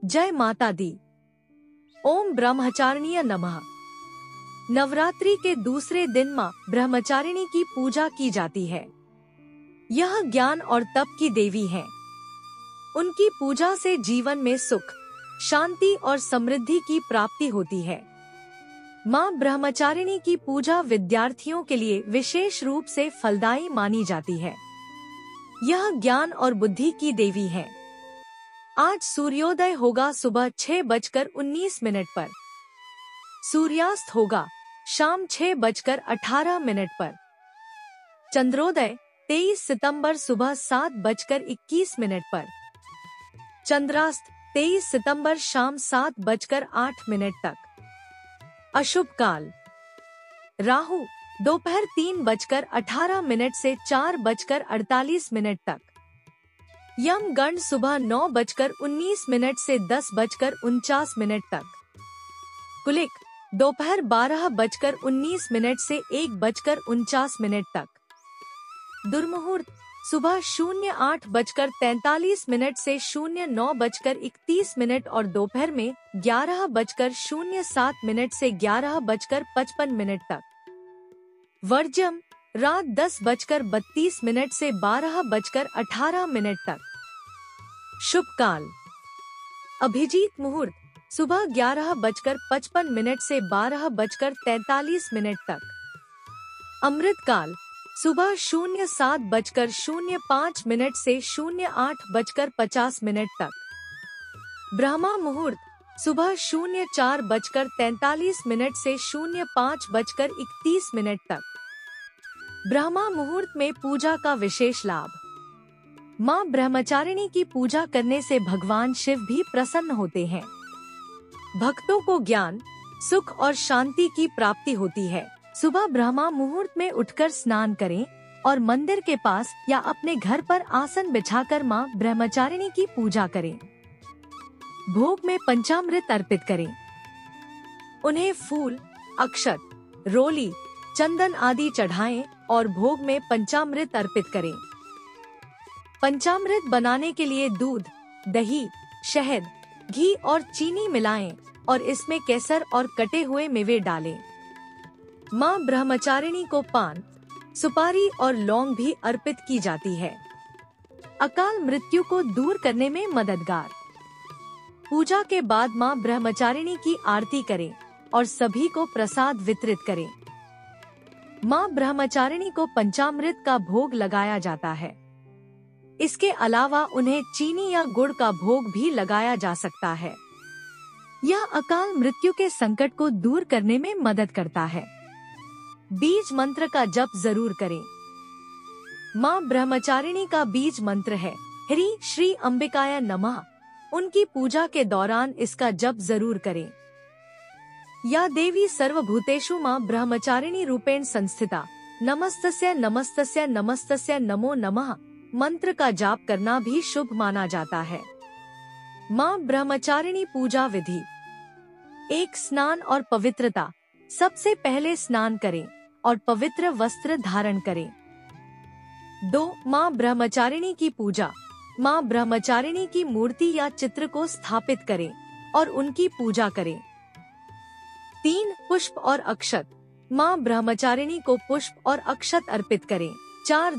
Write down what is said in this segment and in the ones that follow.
जय माता दी। ओम ब्रह्मचारिणीय नमः। नवरात्रि के दूसरे दिन माँ ब्रह्मचारिणी की पूजा की जाती है। यह ज्ञान और तप की देवी हैं। उनकी पूजा से जीवन में सुख, शांति और समृद्धि की प्राप्ति होती है। माँ ब्रह्मचारिणी की पूजा विद्यार्थियों के लिए विशेष रूप से फलदायी मानी जाती है। यह ज्ञान और बुद्धि की देवी है। आज सूर्योदय होगा सुबह 6:19 पर। सूर्यास्त होगा शाम 6:18 पर। चंद्रोदय 23 सितंबर सुबह 7:21 पर। चंद्रास्त 23 सितंबर शाम 7:08 तक। अशुभ काल राहु दोपहर 3:18 से 4:48 तक। यमगंड सुबह 9:19 से 10:49 तक। कुलिक दोपहर 12:19 से 1:49 तक। दुर्मुहूर्त सुबह 08:43 से 09:31 और दोपहर में 11:07 से 11:55 तक। वर्ज्यम रात 10:32 से 12:18 तक। शुभ काल अभिजीत मुहूर्त सुबह 11:55 से 12:43 तक। अमृत काल सुबह 07:05 से 08:50 तक। ब्रह्मा मुहूर्त सुबह 04:43 से 05:31 तक। ब्रह्मा मुहूर्त में पूजा का विशेष लाभ। माँ ब्रह्मचारिणी की पूजा करने से भगवान शिव भी प्रसन्न होते हैं। भक्तों को ज्ञान, सुख और शांति की प्राप्ति होती है। सुबह ब्रह्मा मुहूर्त में उठकर स्नान करें और मंदिर के पास या अपने घर पर आसन बिछाकर माँ ब्रह्मचारिणी की पूजा करें। भोग में पंचामृत अर्पित करें। उन्हें फूल, अक्षत, रोली, चंदन आदि चढ़ाएं और भोग में पंचामृत अर्पित करें। पंचामृत बनाने के लिए दूध, दही, शहद, घी और चीनी मिलाएं और इसमें केसर और कटे हुए मेवे डालें। माँ ब्रह्मचारिणी को पान, सुपारी और लौंग भी अर्पित की जाती है। अकाल मृत्यु को दूर करने में मददगार। पूजा के बाद माँ ब्रह्मचारिणी की आरती करें और सभी को प्रसाद वितरित करें। माँ ब्रह्मचारिणी को पंचामृत का भोग लगाया जाता है। इसके अलावा उन्हें चीनी या गुड़ का भोग भी लगाया जा सकता है। यह अकाल मृत्यु के संकट को दूर करने में मदद करता है। बीज मंत्र का जप जरूर करें। माँ ब्रह्मचारिणी का बीज मंत्र है ह्री श्री अंबिकाय नमः। उनकी पूजा के दौरान इसका जप जरूर करें। या देवी सर्वभूतेषु माँ ब्रह्मचारिणी रूपेण संस्थिता नमस्तस्य नमस्तस्य नमस्तस्य नमो नमः मंत्र का जाप करना भी शुभ माना जाता है। माँ ब्रह्मचारिणी पूजा विधि। 1. स्नान और पवित्रता। सबसे पहले स्नान करें और पवित्र वस्त्र धारण करें। 2. माँ ब्रह्मचारिणी की पूजा। माँ ब्रह्मचारिणी की मूर्ति या चित्र को स्थापित करें और उनकी पूजा करें। 3. पुष्प और अक्षत। माँ ब्रह्मचारिणी को पुष्प और अक्षत अर्पित करें। 4.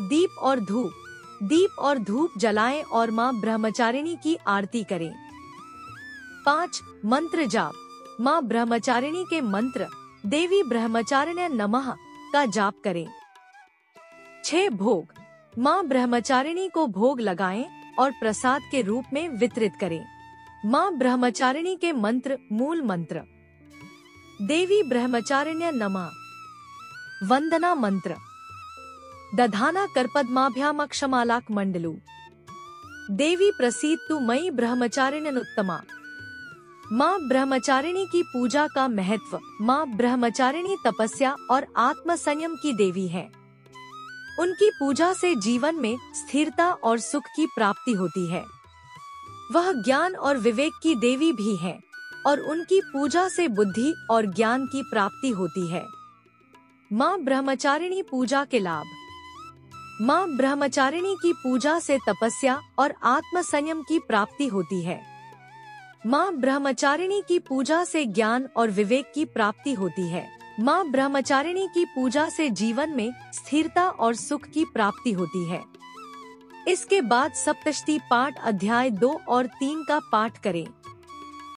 दीप और धूप जलाएं और माँ ब्रह्मचारिणी की आरती करें। 5. मंत्र जाप। माँ ब्रह्मचारिणी के मंत्र देवी ब्रह्मचारिण्य नमः का जाप करें। 6. भोग। माँ ब्रह्मचारिणी को भोग लगाएं और प्रसाद के रूप में वितरित करें। माँ ब्रह्मचारिणी के मंत्र मूल मंत्र। देवी ब्रह्मचारिण्य नमः। वंदना मंत्र। दधाना करपद्माभ्यामक्षमालाक मंडलू। देवी प्रसीदतु मयि ब्रह्मचारिण्यनुत्तमा। माँ ब्रह्मचारिणी की पूजा का महत्व। माँ ब्रह्मचारिणी तपस्या और आत्मसंयम की देवी है। उनकी पूजा से जीवन में स्थिरता और सुख की प्राप्ति होती है। वह ज्ञान और विवेक की देवी भी है और उनकी पूजा से बुद्धि और ज्ञान की प्राप्ति होती है। माँ ब्रह्मचारिणी पूजा के लाभ। माँ ब्रह्मचारिणी की पूजा से तपस्या और आत्मसंयम की प्राप्ति होती है। माँ ब्रह्मचारिणी की पूजा से ज्ञान और विवेक की प्राप्ति होती है। माँ ब्रह्मचारिणी की पूजा से जीवन में स्थिरता और सुख की प्राप्ति होती है। इसके बाद सप्तशती पाठ अध्याय 2 और 3 का पाठ करें।